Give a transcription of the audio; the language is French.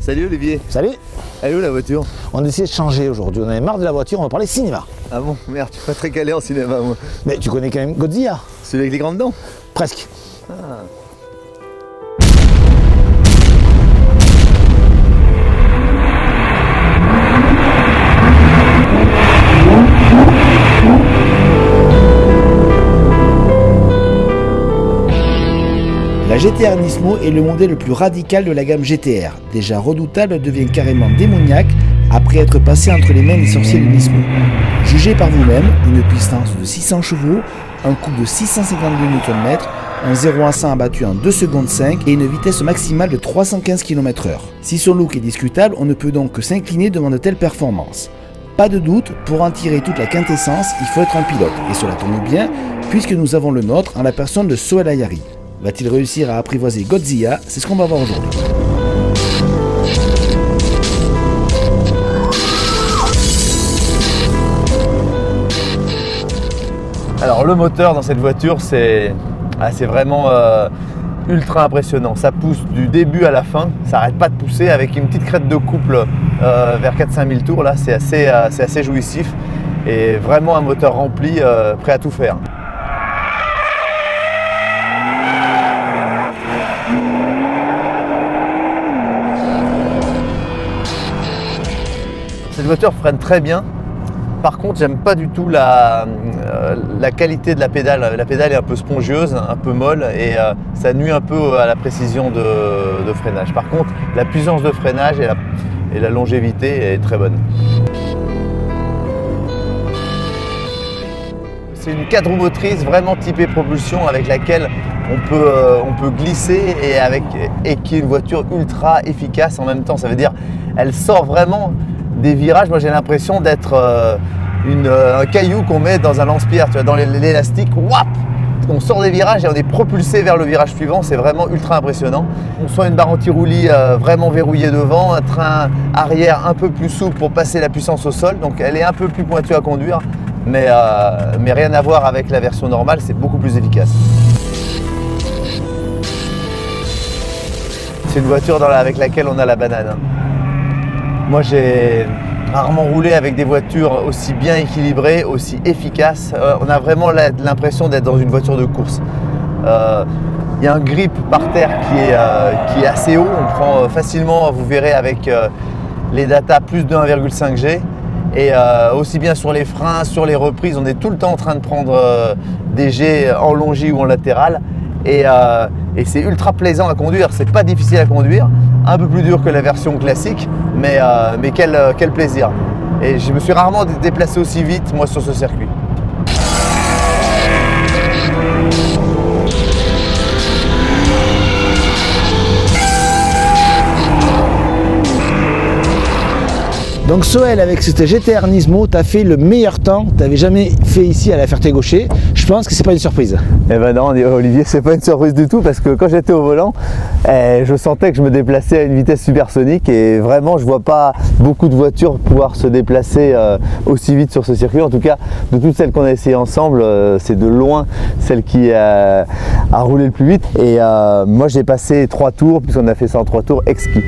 Salut Olivier. Salut. Elle est où la voiture? On a décidé de changer aujourd'hui, on avait marre de la voiture, on va parler cinéma. Ah bon, merde, tu suis pas très calé en cinéma moi. Mais tu connais quand même Godzilla? Celui avec les grandes dents? Presque. Ah. La GT-R Nismo est le modèle le plus radical de la gamme GT-R. Déjà redoutable, elle devient carrément démoniaque après être passée entre les mains des sorciers de Nismo. Jugez par vous-même, une puissance de 600 chevaux, un couple de 652 Nm, un 0 à 100 abattu en 2 secondes 5 et une vitesse maximale de 315 km/h. Si son look est discutable, on ne peut donc que s'incliner devant de telles performances. Pas de doute, pour en tirer toute la quintessence, il faut être un pilote, et cela tombe bien, puisque nous avons le nôtre en la personne de Sohail Ayari. Va-t-il réussir à apprivoiser Godzilla? C'est ce qu'on va voir aujourd'hui. Alors le moteur dans cette voiture, c'est vraiment ultra impressionnant. Ça pousse du début à la fin, ça n'arrête pas de pousser avec une petite crête de couple vers 4-5 000 tours. Là, c'est assez jouissif et vraiment un moteur rempli, prêt à tout faire. Cette voiture freine très bien. Par contre, j'aime pas du tout la qualité de la pédale. La pédale est un peu spongieuse, un peu molle et ça nuit un peu à la précision de freinage. Par contre, la puissance de freinage et la longévité est très bonne. C'est une 4 roues motrices vraiment typée propulsion avec laquelle on peut glisser et qui est une voiture ultra efficace en même temps. Ça veut dire elle sort vraiment des virages. Moi j'ai l'impression d'être un caillou qu'on met dans un lance-pierre, tu vois, dans l'élastique, wap, on sort des virages et on est propulsé vers le virage suivant. C'est vraiment ultra impressionnant. On sent une barre anti-roulis vraiment verrouillée devant, un train arrière un peu plus souple pour passer la puissance au sol, donc elle est un peu plus pointue à conduire, mais rien à voir avec la version normale, c'est beaucoup plus efficace. C'est une voiture avec laquelle on a la banane. Moi j'ai rarement roulé avec des voitures aussi bien équilibrées, aussi efficaces. On a vraiment l'impression d'être dans une voiture de course. Il y a un grip par terre qui est assez haut. On prend facilement, vous verrez avec les data, plus de 1,5 G. Et aussi bien sur les freins, sur les reprises, on est tout le temps en train de prendre des G en longi ou en latéral. Et c'est ultra plaisant à conduire, c'est pas difficile à conduire, un peu plus dur que la version classique, mais quel plaisir. Et je me suis rarement déplacé aussi vite moi sur ce circuit. Donc Sohail, avec cette GT-R Nismo, tu as fait le meilleur temps que tu n'avais jamais fait ici à la Ferté-Gaucher. Je pense que c'est pas une surprise. Eh ben non Olivier, c'est pas une surprise du tout parce que quand j'étais au volant, je sentais que je me déplaçais à une vitesse supersonique et vraiment je vois pas beaucoup de voitures pouvoir se déplacer aussi vite sur ce circuit. En tout cas, de toutes celles qu'on a essayé ensemble, c'est de loin celle qui a roulé le plus vite. Et moi j'ai passé 3 tours, puisqu'on a fait ça en 3 tours, exquis.